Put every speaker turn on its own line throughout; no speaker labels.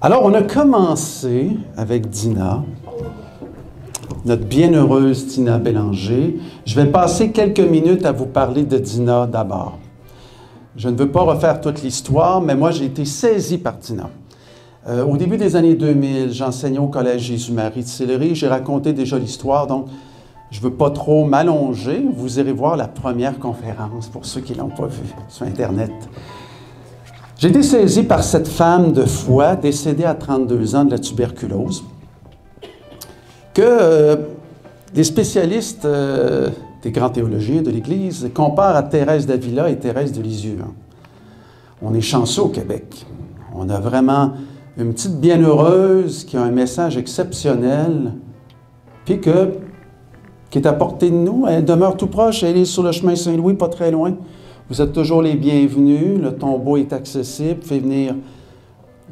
Alors, on a commencé avec Dina, notre bienheureuse Dina Bélanger. Je vais passer quelques minutes à vous parler de Dina d'abord. Je ne veux pas refaire toute l'histoire, mais moi, j'ai été saisi par Dina. Au début des années 2000, j'enseignais au Collège Jésus-Marie de Sillery. J'ai raconté déjà l'histoire, donc je ne veux pas trop m'allonger. Vous irez voir la première conférence, pour ceux qui ne l'ont pas vue, sur Internet. J'ai été saisi par cette femme de foi, décédée à 32 ans de la tuberculose, que des spécialistes, des grands théologiens de l'Église, comparent à Thérèse d'Avila et Thérèse de Lisieux. On est chanceux au Québec. On a vraiment une petite bienheureuse qui a un message exceptionnel, puis qui est à portée de nous. Elle demeure tout proche, elle est sur le chemin Saint-Louis, pas très loin. Vous êtes toujours les bienvenus, le tombeau est accessible, vous pouvez venir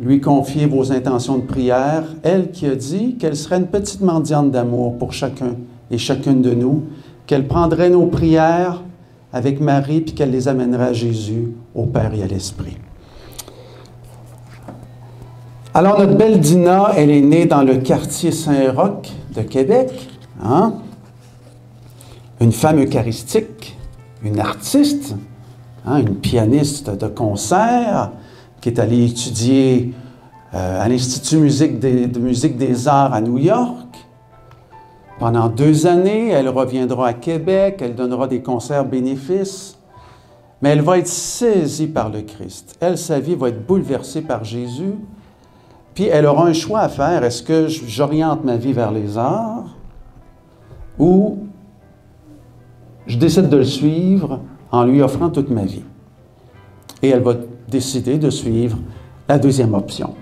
lui confier vos intentions de prière. Elle qui a dit qu'elle serait une petite mendiante d'amour pour chacun et chacune de nous, qu'elle prendrait nos prières avec Marie, puis qu'elle les amènerait à Jésus, au Père et à l'Esprit. Alors, notre belle Dina, elle est née dans le quartier Saint-Roch de Québec, hein? Une femme eucharistique, une artiste, hein, une pianiste de concert qui est allée étudier à l'Institut de musique des arts à New York. Pendant 2 années, elle reviendra à Québec, elle donnera des concerts bénéfices, mais elle va être saisie par le Christ. Elle, sa vie va être bouleversée par Jésus, puis elle aura un choix à faire. Est-ce que j'oriente ma vie vers les arts ou je décide de le suivre en lui offrant toute ma vie? Et elle va décider de suivre la deuxième option.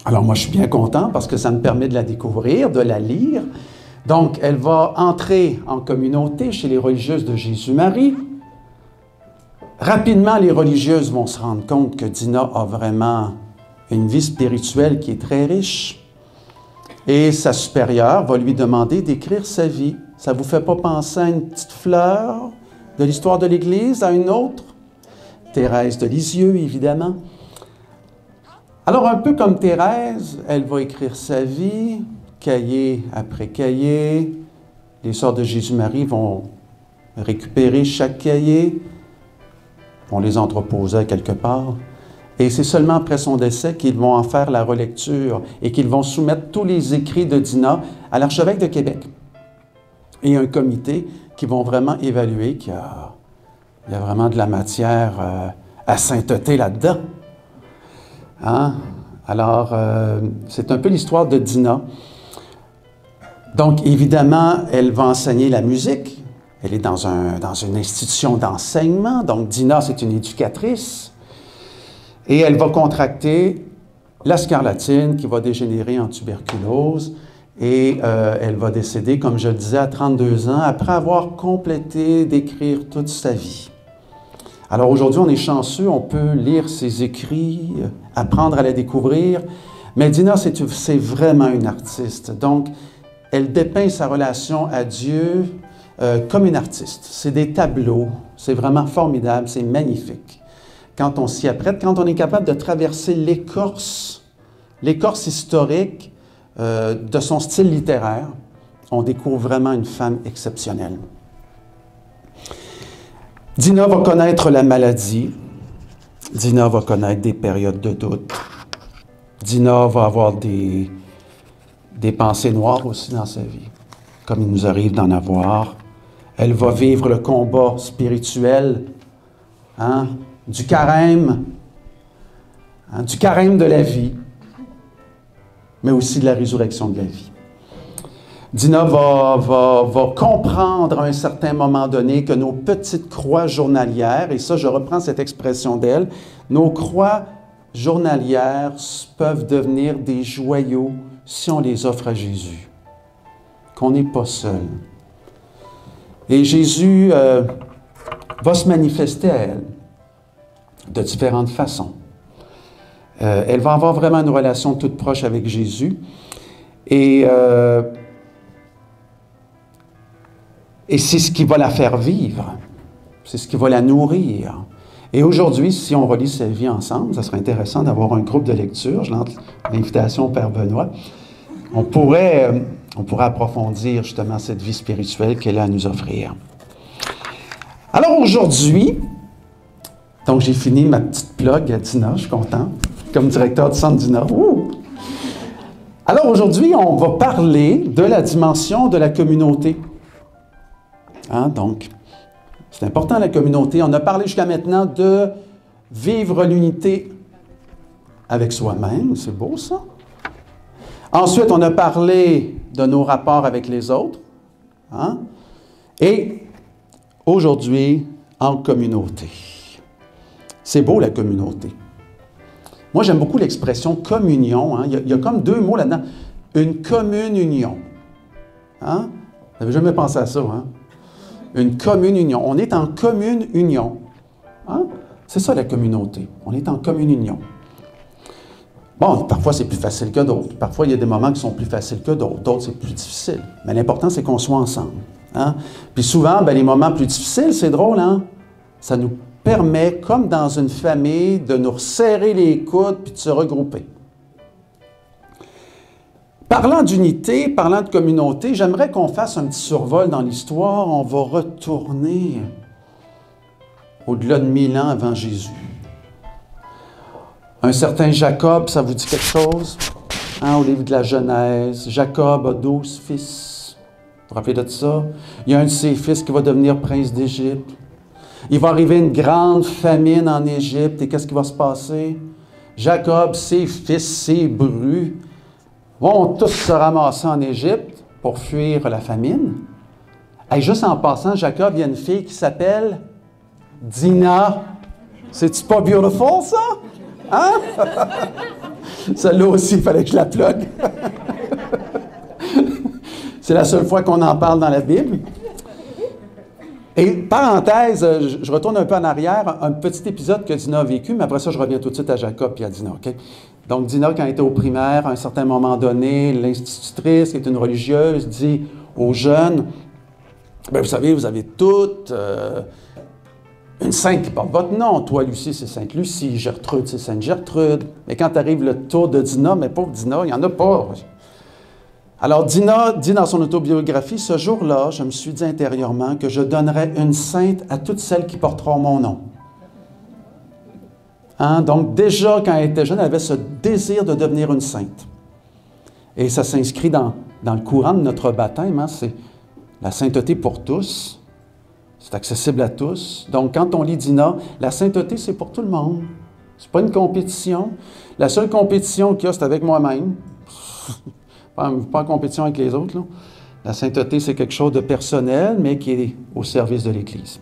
Alors moi, je suis bien content parce que ça me permet de la découvrir, de la lire. Donc, elle va entrer en communauté chez les religieuses de Jésus-Marie. Rapidement, les religieuses vont se rendre compte que Dina a vraiment une vie spirituelle qui est très riche. Et sa supérieure va lui demander d'écrire sa vie. Ça ne vous fait pas penser à une petite fleur de l'histoire de l'Église, à une autre? Thérèse de Lisieux, évidemment. Alors, un peu comme Thérèse, elle va écrire sa vie, cahier après cahier. Les sœurs de Jésus-Marie vont récupérer chaque cahier, vont les entreposer quelque part. Et c'est seulement après son décès qu'ils vont en faire la relecture et qu'ils vont soumettre tous les écrits de Dina à l'archevêque de Québec. Et un comité qui vont vraiment évaluer qu'il y a vraiment de la matière à sainteté là-dedans. Hein? Alors, c'est un peu l'histoire de Dina. Donc, évidemment, elle va enseigner la musique. Elle est dans une institution d'enseignement. Donc, Dina, c'est une éducatrice. Et elle va contracter la scarlatine qui va dégénérer en tuberculose. Et elle va décéder, comme je le disais, à 32 ans, après avoir complété d'écrire toute sa vie. Alors aujourd'hui, on est chanceux, on peut lire ses écrits, apprendre à la découvrir. Mais Dina, c'est vraiment une artiste. Donc, elle dépeint sa relation à Dieu comme une artiste. C'est des tableaux, c'est vraiment formidable, c'est magnifique. Quand on s'y apprête, quand on est capable de traverser l'écorce historique de son style littéraire, on découvre vraiment une femme exceptionnelle. Dina va connaître la maladie. Dina va connaître des périodes de doute. Dina va avoir des pensées noires aussi dans sa vie, comme il nous arrive d'en avoir. Elle va vivre le combat spirituel, hein, du carême de la vie, mais aussi de la résurrection de la vie. Dina va comprendre à un certain moment donné que nos petites croix journalières, et ça, je reprends cette expression d'elle, nos croix journalières peuvent devenir des joyaux si on les offre à Jésus, qu'on n'est pas seul. Et Jésus va se manifester à elle de différentes façons. Elle va avoir vraiment une relation toute proche avec Jésus. Et c'est ce qui va la faire vivre. C'est ce qui va la nourrir. Et aujourd'hui, si on relit sa vie ensemble, ça serait intéressant d'avoir un groupe de lecture. Je lance l'invitation au Père Benoît. On pourrait approfondir justement cette vie spirituelle qu'elle a à nous offrir. Alors aujourd'hui, donc j'ai fini ma petite plug à Dina, je suis content, comme directeur du centre Dina. Alors aujourd'hui, on va parler de la dimension de la communauté. Donc, c'est important la communauté. On a parlé jusqu'à maintenant de vivre l'unité avec soi-même, c'est beau ça. Ensuite, on a parlé de nos rapports avec les autres. Et aujourd'hui, en communauté. C'est beau la communauté. Moi, j'aime beaucoup l'expression communion. Il y a comme deux mots là-dedans. Une commune union. Vous n'avez jamais pensé à ça, Une commune union. On est en commune union. C'est ça la communauté. On est en commune union. Bon, parfois c'est plus facile que d'autres. Parfois il y a des moments qui sont plus faciles que d'autres. D'autres c'est plus difficile. Mais l'important c'est qu'on soit ensemble. Puis souvent, les moments plus difficiles, c'est drôle, ça nous permet, comme dans une famille, de nous resserrer les coudes puis de se regrouper. Parlant d'unité, parlant de communauté, j'aimerais qu'on fasse un petit survol dans l'histoire. On va retourner au-delà de 1000 ans avant Jésus. Un certain Jacob, ça vous dit quelque chose? Au livre de la Genèse, Jacob a 12 fils. Vous vous rappelez de ça? Il y a un de ses fils qui va devenir prince d'Égypte. Il va arriver une grande famine en Égypte. Et qu'est-ce qui va se passer? Jacob, ses fils, ses brus, vont tous se ramasser en Égypte pour fuir la famine. Et juste en passant, Jacob, il y a une fille qui s'appelle Dina. C'est-tu pas beautiful, ça? Celle-là aussi, il fallait que je la plug. C'est la seule fois qu'on en parle dans la Bible. Et parenthèse, je retourne un peu en arrière, un petit épisode que Dina a vécu, mais après ça, je reviens tout de suite à Jacob et à Dina. Okay? Donc, Dina, quand elle était au primaire, à un certain moment donné, l'institutrice, qui est une religieuse, dit aux jeunes, vous savez, vous avez toutes une sainte qui porte votre nom. Toi, Lucie, c'est Sainte Lucie. Gertrude, c'est Sainte Gertrude. Mais quand arrive le tour de Dina, mais pauvre Dina, il n'y en a pas. Alors, Dina dit dans son autobiographie, « Ce jour-là, je me suis dit intérieurement que je donnerais une sainte à toutes celles qui porteront mon nom. » Donc, déjà, quand elle était jeune, elle avait ce désir de devenir une sainte. Et ça s'inscrit dans le courant de notre baptême. C'est la sainteté pour tous. C'est accessible à tous. Donc, quand on lit Dina, la sainteté, c'est pour tout le monde. Ce n'est pas une compétition. La seule compétition qu'il y a, c'est avec moi-même. Pas en compétition avec les autres. Là. La sainteté, c'est quelque chose de personnel, mais qui est au service de l'Église.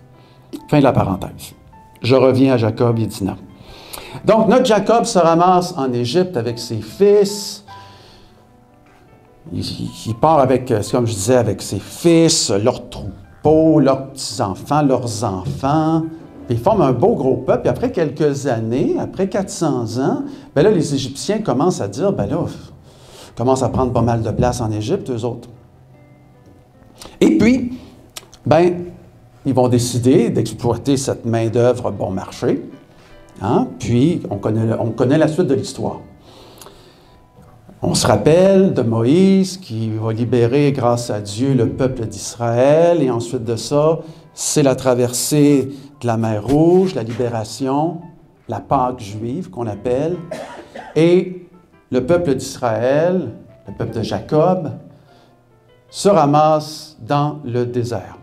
Fin de la parenthèse. Je reviens à Jacob et Dina. Donc, notre Jacob se ramasse en Égypte avec ses fils. Il part avec, comme je disais, avec ses fils, leurs troupeaux, leurs petits-enfants, leurs enfants. Puis ils forment un beau gros peuple. Et après quelques années, après 400 ans, là, les Égyptiens commencent à dire, commencent à prendre pas mal de place en Égypte, eux autres. Et puis, ils vont décider d'exploiter cette main-d'œuvre bon marché. Puis, on connaît la suite de l'histoire. On se rappelle de Moïse qui va libérer, grâce à Dieu, le peuple d'Israël. Et ensuite de ça, c'est la traversée de la mer Rouge, la libération, la Pâque juive qu'on appelle. Et le peuple d'Israël, le peuple de Jacob, se ramasse dans le désert.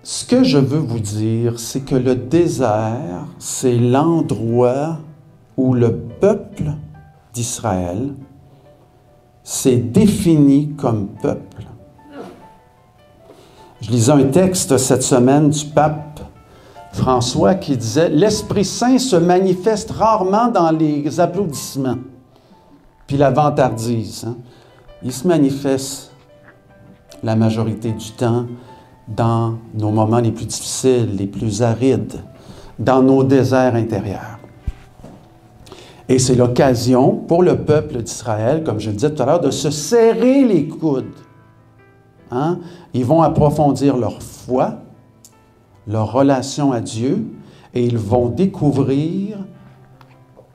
Ce que je veux vous dire, c'est que le désert, c'est l'endroit où le peuple d'Israël s'est défini comme peuple. Je lisais un texte cette semaine du pape François qui disait « L'Esprit Saint se manifeste rarement dans les applaudissements, puis la vantardise. Il se manifeste la majorité du temps dans nos moments les plus difficiles, les plus arides, dans nos déserts intérieurs. Et c'est l'occasion pour le peuple d'Israël, comme je le disais tout à l'heure, de se serrer les coudes. Ils vont approfondir leur foi, leur relation à Dieu et ils vont découvrir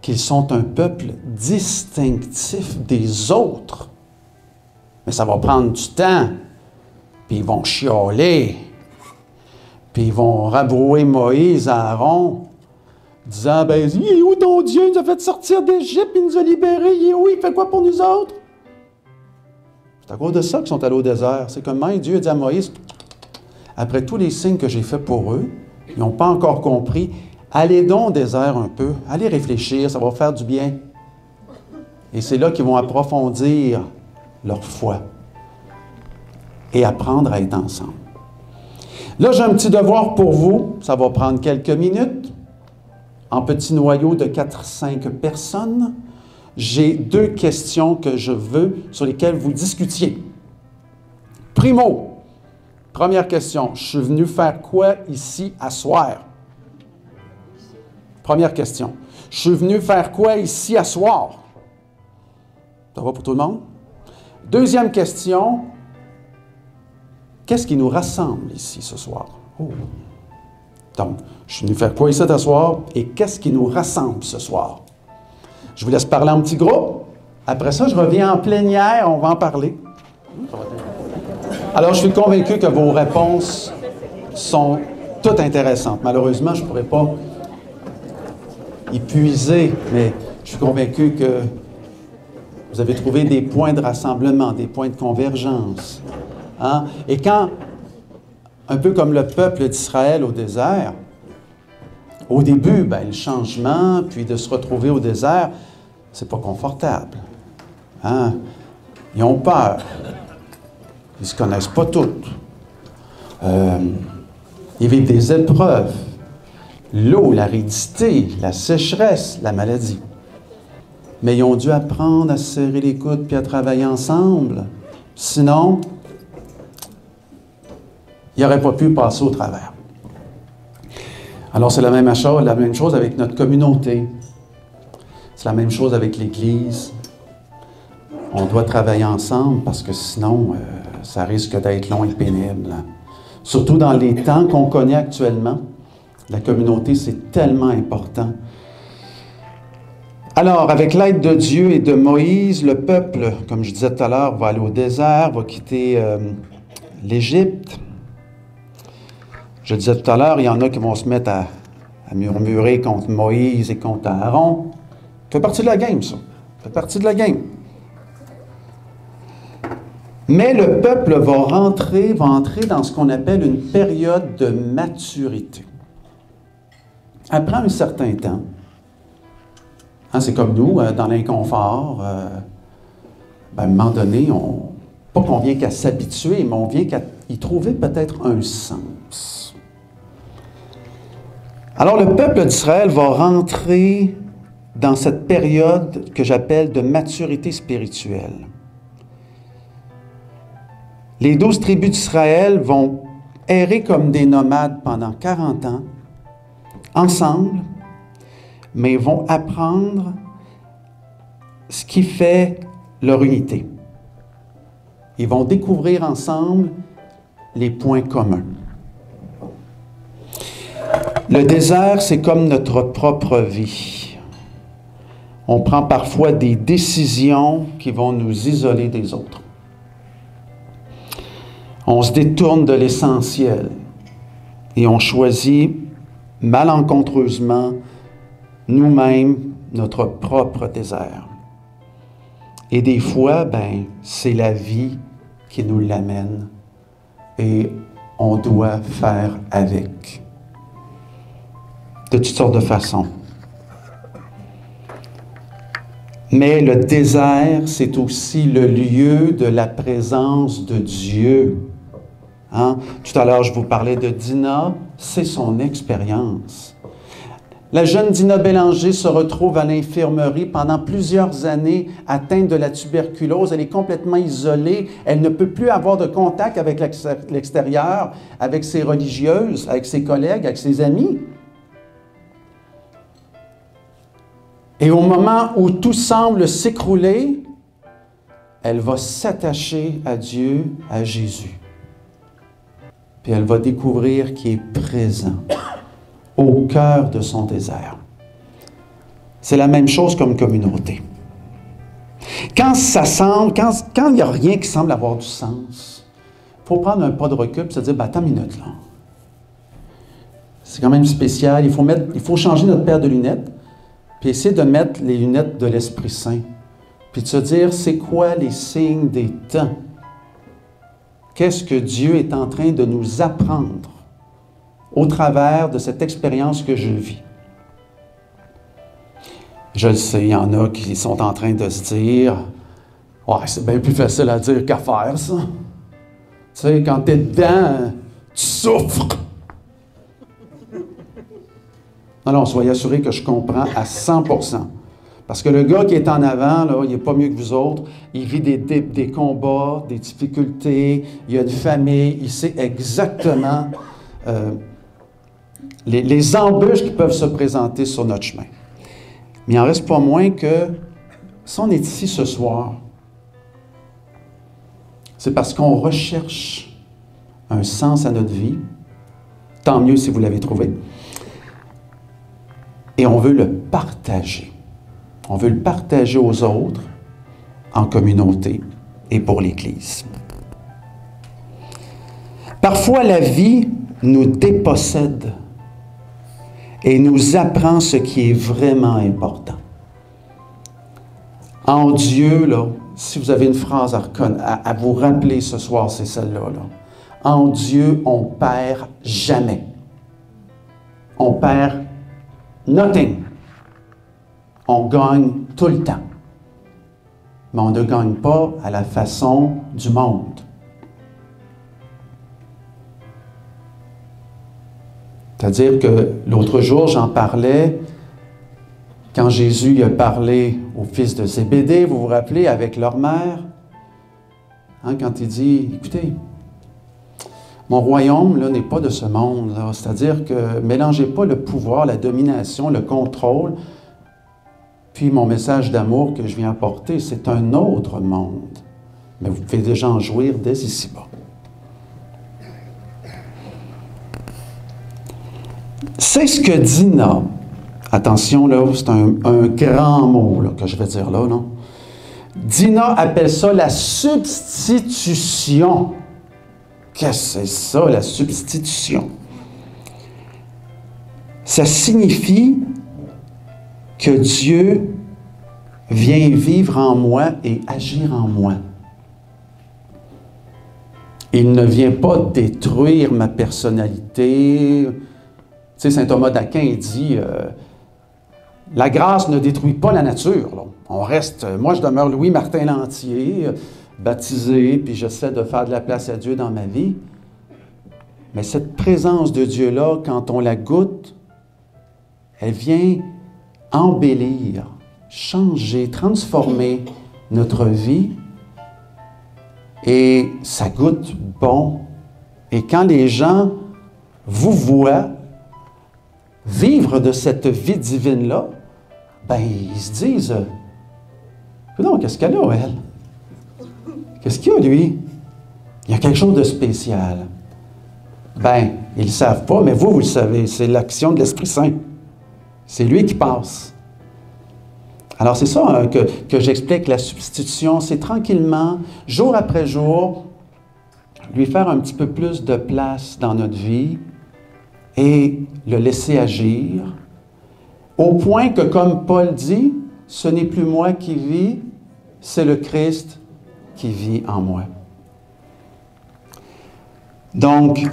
qu'ils sont un peuple distinctif des autres. Mais ça va prendre du temps, puis ils vont chialer, puis ils vont rabrouer Moïse, Aaron, disant, ben, il est où ton Dieu? Il nous a fait sortir d'Égypte, il nous a libérés, il est où? Il fait quoi pour nous autres? C'est à cause de ça qu'ils sont allés au désert. C'est comme Dieu a dit à Moïse, après tous les signes que j'ai faits pour eux, ils n'ont pas encore compris, allez donc au désert un peu, allez réfléchir, ça va faire du bien. Et c'est là qu'ils vont approfondir leur foi et apprendre à être ensemble. Là, j'ai un petit devoir pour vous, ça va prendre quelques minutes, en petit noyau de 4-5 personnes. J'ai 2 questions que je veux, sur lesquelles vous discutiez. Primo, première question, je suis venu faire quoi ici à soir? Première question, je suis venu faire quoi ici à soir? Ça va pour tout le monde? Deuxième question, qu'est-ce qui nous rassemble ici ce soir? Oh. Donc, je suis venu faire quoi ici à soir et qu'est-ce qui nous rassemble ce soir? Je vous laisse parler en petit groupe. Après ça, je reviens en plénière, on va en parler. Alors, je suis convaincu que vos réponses sont toutes intéressantes. Malheureusement, je ne pourrais pas épuiser, mais je suis convaincu que vous avez trouvé des points de rassemblement, des points de convergence. Hein? Et quand, un peu comme le peuple d'Israël au désert, au début, le changement, puis de se retrouver au désert, c'est pas confortable. Hein? Ils ont peur. Ils ne se connaissent pas toutes. Ils vivent des épreuves. L'eau, l'aridité, la sécheresse, la maladie. Mais ils ont dû apprendre à se serrer les coudes puis à travailler ensemble. Sinon, ils n'auraient pas pu passer au travers. Alors, c'est la même chose avec notre communauté. C'est la même chose avec l'Église. On doit travailler ensemble parce que sinon, ça risque d'être long et pénible. Surtout dans les temps qu'on connaît actuellement. La communauté, c'est tellement important. Alors, avec l'aide de Dieu et de Moïse, le peuple, comme je disais tout à l'heure, va aller au désert, va quitter l'Égypte. Je disais tout à l'heure, il y en a qui vont se mettre à murmurer contre Moïse et contre Aaron. Ça fait partie de la game, ça. Ça fait partie de la game. Mais le peuple va entrer dans ce qu'on appelle une période de maturité. Après un certain temps, hein, c'est comme nous, dans l'inconfort, à un moment donné, pas qu'on vient qu'à s'habituer, mais on vient qu'à y trouver peut-être un sens. Alors le peuple d'Israël va rentrer dans cette période que j'appelle de maturité spirituelle. Les 12 tribus d'Israël vont errer comme des nomades pendant 40 ans, ensemble, mais vont apprendre ce qui fait leur unité. Ils vont découvrir ensemble les points communs. Le désert, c'est comme notre propre vie. On prend parfois des décisions qui vont nous isoler des autres. On se détourne de l'essentiel et on choisit malencontreusement nous-mêmes notre propre désert. Et des fois, c'est la vie qui nous l'amène et on doit faire avec. De toutes sortes de façons. Mais le désert, c'est aussi le lieu de la présence de Dieu. Hein? Tout à l'heure, je vous parlais de Dina, c'est son expérience. La jeune Dina Bélanger se retrouve à l'infirmerie pendant plusieurs années, atteinte de la tuberculose. Elle est complètement isolée. Elle ne peut plus avoir de contact avec l'extérieur, avec ses religieuses, avec ses collègues, avec ses amis. Et au moment où tout semble s'écrouler, elle va s'attacher à Dieu, à Jésus. puis elle va découvrir qu'il est présent au cœur de son désert. C'est la même chose comme communauté. Quand il n'y a rien qui semble avoir du sens, il faut prendre un pas de recul et se dire, attends une minute là. C'est quand même spécial. Il faut changer notre paire de lunettes, puis essayer de mettre les lunettes de l'Esprit Saint, puis de se dire, c'est quoi les signes des temps? Qu'est-ce que Dieu est en train de nous apprendre au travers de cette expérience que je vis? Je le sais, il y en a qui sont en train de se dire, « Ouais, c'est bien plus facile à dire qu'à faire, ça. » Tu sais, quand tu es dedans, tu souffres. Non, soyez assurés que je comprends à 100%. Parce que le gars qui est en avant, là, il n'est pas mieux que vous autres. Il vit des combats, des difficultés, il a une famille, il sait exactement les embûches qui peuvent se présenter sur notre chemin. Mais il n'en reste pas moins que si on est ici ce soir, c'est parce qu'on recherche un sens à notre vie. Tant mieux si vous l'avez trouvé. Et on veut le partager. On veut le partager aux autres, en communauté et pour l'Église. Parfois, la vie nous dépossède et nous apprend ce qui est vraiment important. En Dieu, là, si vous avez une phrase à vous rappeler ce soir, c'est celle-là. Là. En Dieu, on perd jamais. On perd nothing. On gagne tout le temps. Mais on ne gagne pas à la façon du monde. C'est-à-dire que l'autre jour, j'en parlais, quand Jésus a parlé aux fils de Zébédée, vous vous rappelez, avec leur mère, hein, quand il dit, écoutez, mon royaume là, n'est pas de ce monde, là. C'est-à-dire que mélangez pas le pouvoir, la domination, le contrôle, puis mon message d'amour que je viens apporter, c'est un autre monde. Mais vous pouvez déjà en jouir dès ici-bas. C'est ce que Dina, attention là, c'est un grand mot là, que je vais dire là, non? Dina appelle ça la substitution. Qu'est-ce que c'est ça, la substitution? Ça signifie que Dieu vient vivre en moi et agir en moi. Il ne vient pas détruire ma personnalité. Tu sais, saint Thomas d'Aquin, il dit la grâce ne détruit pas la nature. Là. On reste, moi je demeure Louis Martin Lantier, baptisé, puis j'essaie de faire de la place à Dieu dans ma vie. Mais cette présence de Dieu-là, quand on la goûte, elle vient embellir, changer, transformer notre vie. Et ça goûte bon. Et quand les gens vous voient vivre de cette vie divine-là, ben ils se disent « Non, qu'est-ce qu'elle a, elle? Qu'est-ce qu'il y a, lui? Il y a quelque chose de spécial. » Ben, ils ne le savent pas, mais vous le savez. C'est l'action de l'Esprit Saint. C'est lui qui passe. Alors, c'est ça hein, que j'explique, la substitution. C'est tranquillement, jour après jour, lui faire un petit peu plus de place dans notre vie et le laisser agir, au point que, comme Paul dit, ce n'est plus moi qui vis, c'est le Christ qui vit en moi. Donc,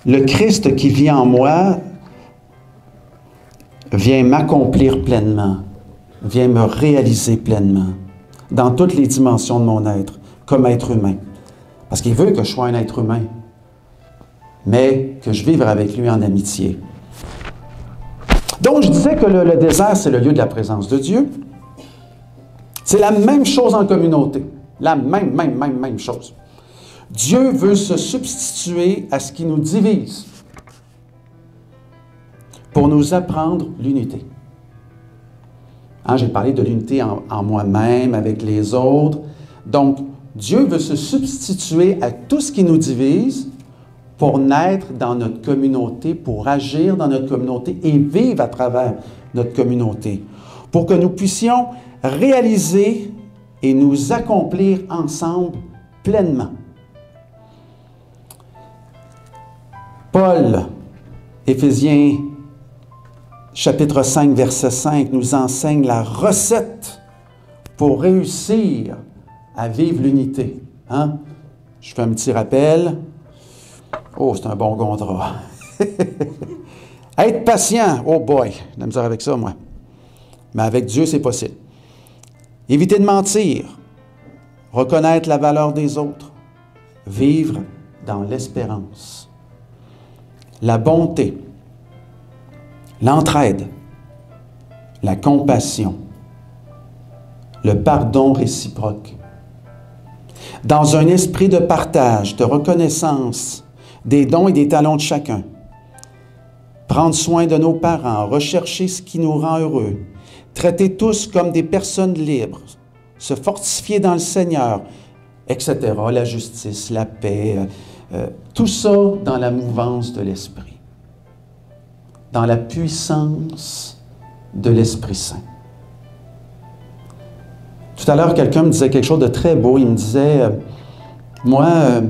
le Christ qui vit en moi vient m'accomplir pleinement, vient me réaliser pleinement dans toutes les dimensions de mon être, comme être humain. Parce qu'il veut que je sois un être humain, mais que je vive avec lui en amitié. Donc, je disais que le désert, c'est le lieu de la présence de Dieu. C'est la même chose en communauté. La même chose. Dieu veut se substituer à ce qui nous divise pour nous apprendre l'unité. Hein, j'ai parlé de l'unité en moi-même, avec les autres. Donc, Dieu veut se substituer à tout ce qui nous divise pour naître dans notre communauté, pour agir dans notre communauté et vivre à travers notre communauté, pour que nous puissions réaliser et nous accomplir ensemble pleinement. Paul, Éphésiens chapitre 5, verset 5, nous enseigne la recette pour réussir à vivre l'unité. Hein? Je fais un petit rappel. Oh, c'est un bon contrat. Être patient. Oh boy, j'ai de la misère avec ça, moi. Mais avec Dieu, c'est possible. Éviter de mentir. Reconnaître la valeur des autres. Vivre dans l'espérance. La bonté. L'entraide. La compassion. Le pardon réciproque. Dans un esprit de partage, de reconnaissance des dons et des talents de chacun. Prendre soin de nos parents, rechercher ce qui nous rend heureux, traiter tous comme des personnes libres, se fortifier dans le Seigneur, etc. La justice, la paix, tout ça dans la mouvance de l'Esprit, dans la puissance de l'Esprit Saint. Tout à l'heure, quelqu'un me disait quelque chose de très beau. Il me disait, moi,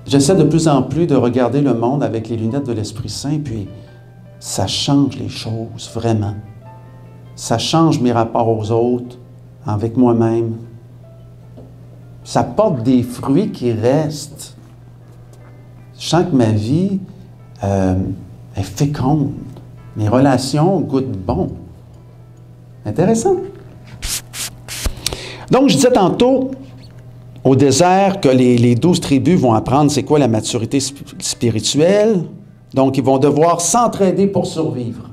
j'essaie de plus en plus de regarder le monde avec les lunettes de l'Esprit Saint, puis ça change les choses, vraiment. Ça change mes rapports aux autres, avec moi-même. Ça porte des fruits qui restent. Je sens que ma vie est féconde. Mes relations goûtent bon. Intéressant. Donc, je disais tantôt, au désert, que les 12 tribus vont apprendre c'est quoi la maturité spirituelle. Donc, ils vont devoir s'entraider pour survivre.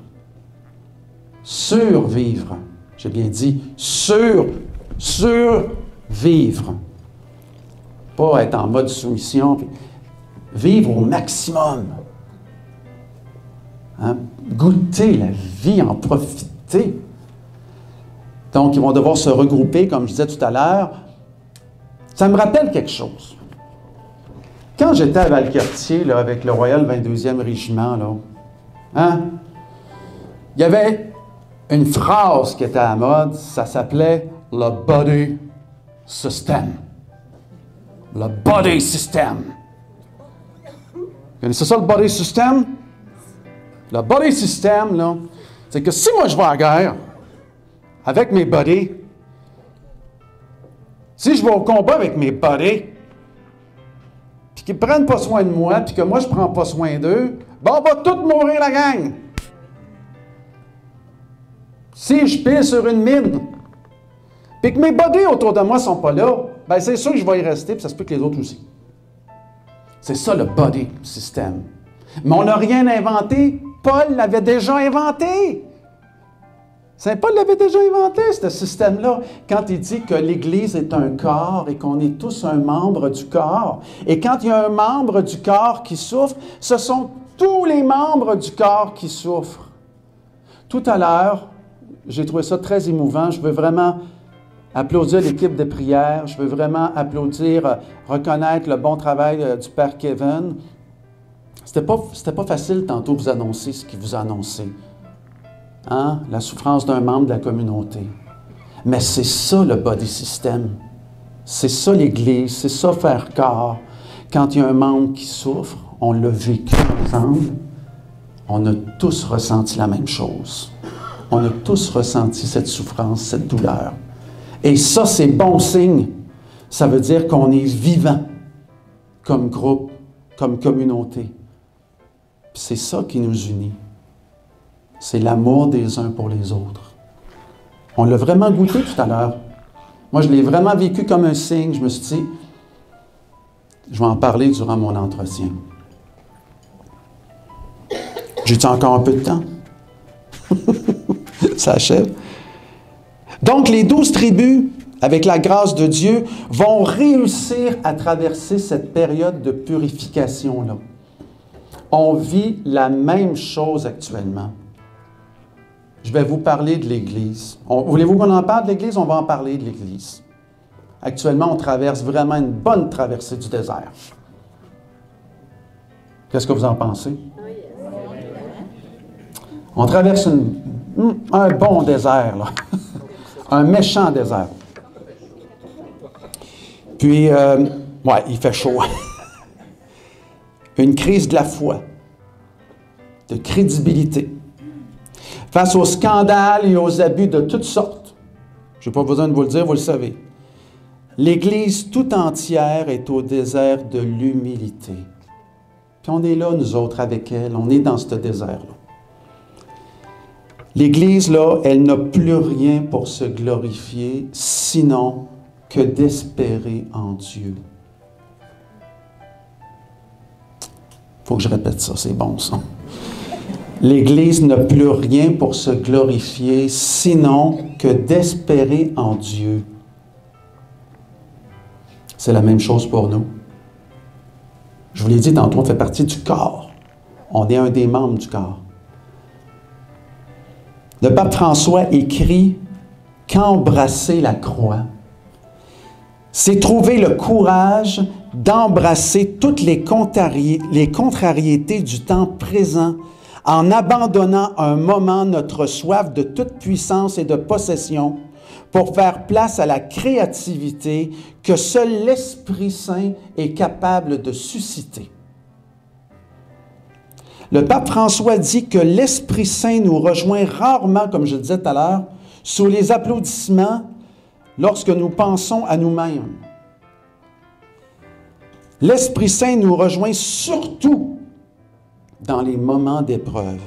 Survivre. J'ai bien dit survivre. Pas être en mode soumission. Vivre au maximum. Hein? Goûter la vie, en profiter. Donc, ils vont devoir se regrouper, comme je disais tout à l'heure. Ça me rappelle quelque chose. Quand j'étais à Valcartier, là, avec le Royal 22e Régiment, là, hein, il y avait une phrase qui était à la mode, ça s'appelait « le body system ». Le body system. Vous connaissez ça, le body system? Le body system, là, c'est que si moi je vais à la guerre, avec mes buddies, si je vais au combat avec mes buddies, puis qu'ils ne prennent pas soin de moi, puis que moi je ne prends pas soin d'eux, ben on va tous mourir la gang. Si je pile sur une mine, puis que mes buddies autour de moi ne sont pas là, ben c'est sûr que je vais y rester, puis ça se peut que les autres aussi. C'est ça le body system. Mais on n'a rien inventé. Paul l'avait déjà inventé. Saint Paul l'avait déjà inventé, ce système-là, quand il dit que l'Église est un corps et qu'on est tous un membre du corps. Et quand il y a un membre du corps qui souffre, ce sont tous les membres du corps qui souffrent. Tout à l'heure, j'ai trouvé ça très émouvant. Je veux vraiment applaudir l'équipe de prière. Je veux vraiment applaudir, reconnaître le bon travail du Père Kevin. C'était pas facile tantôt de vous annoncer ce qu'il vous a annoncé. Hein? La souffrance d'un membre de la communauté. Mais c'est ça le body system. C'est ça l'Église, c'est ça faire corps. Quand il y a un membre qui souffre, on l'a vécu ensemble, on a tous ressenti la même chose. On a tous ressenti cette souffrance, cette douleur. Et ça, c'est bon signe. Ça veut dire qu'on est vivant comme groupe, comme communauté. Puis c'est ça qui nous unit. C'est l'amour des uns pour les autres. On l'a vraiment goûté tout à l'heure. Moi, je l'ai vraiment vécu comme un signe. Je me suis dit, je vais en parler durant mon entretien. J'ai-tu encore un peu de temps? Ça achève. Donc, les 12 tribus, avec la grâce de Dieu, vont réussir à traverser cette période de purification-là. On vit la même chose actuellement. Je vais vous parler de l'Église. Voulez-vous qu'on en parle de l'Église? On va en parler de l'Église. Actuellement, on traverse vraiment une bonne traversée du désert. Qu'est-ce que vous en pensez? On traverse un bon désert, là. Un méchant désert. Puis, ouais, il fait chaud. Une crise de la foi, de crédibilité. Face aux scandales et aux abus de toutes sortes. Je n'ai pas besoin de vous le dire, vous le savez. L'Église tout entière est au désert de l'humilité. Puis on est là, nous autres, avec elle. On est dans ce désert-là. L'Église, là, elle n'a plus rien pour se glorifier, sinon que d'espérer en Dieu. Il faut que je répète ça, c'est bon ça. L'Église n'a plus rien pour se glorifier, sinon que d'espérer en Dieu. C'est la même chose pour nous. Je vous l'ai dit tantôt, on fait partie du corps. On est un des membres du corps. Le pape François écrit qu'embrasser la croix, c'est trouver le courage d'embrasser toutes les contrariétés du temps présent en abandonnant un moment notre soif de toute puissance et de possession pour faire place à la créativité que seul l'Esprit Saint est capable de susciter. Le pape François dit que l'Esprit Saint nous rejoint rarement, comme je le disais tout à l'heure, sous les applaudissements lorsque nous pensons à nous-mêmes. L'Esprit Saint nous rejoint surtout dans les moments d'épreuve.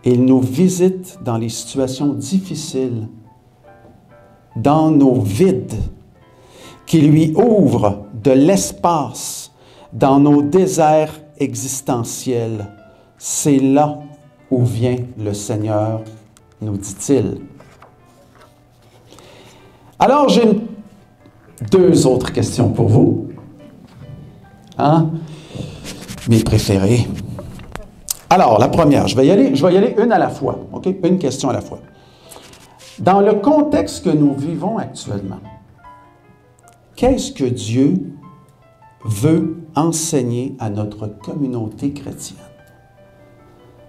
Il nous visite dans les situations difficiles, dans nos vides, qui lui ouvrent de l'espace dans nos déserts existentiels. C'est là où vient le Seigneur, nous dit-il. Alors, j'ai deux autres questions pour vous. Hein? Mes préférées. Alors, la première, je vais y aller une à la fois, OK? Une question à la fois. Dans le contexte que nous vivons actuellement, qu'est-ce que Dieu veut enseigner à notre communauté chrétienne?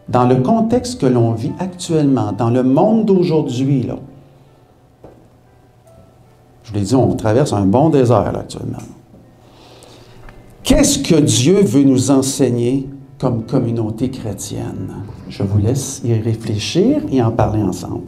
Dans le contexte que l'on vit actuellement, dans le monde d'aujourd'hui, là, je l'ai dit, on traverse un bon désert là, actuellement. Qu'est-ce que Dieu veut nous enseigner comme communauté chrétienne? Je vous laisse y réfléchir et en parler ensemble.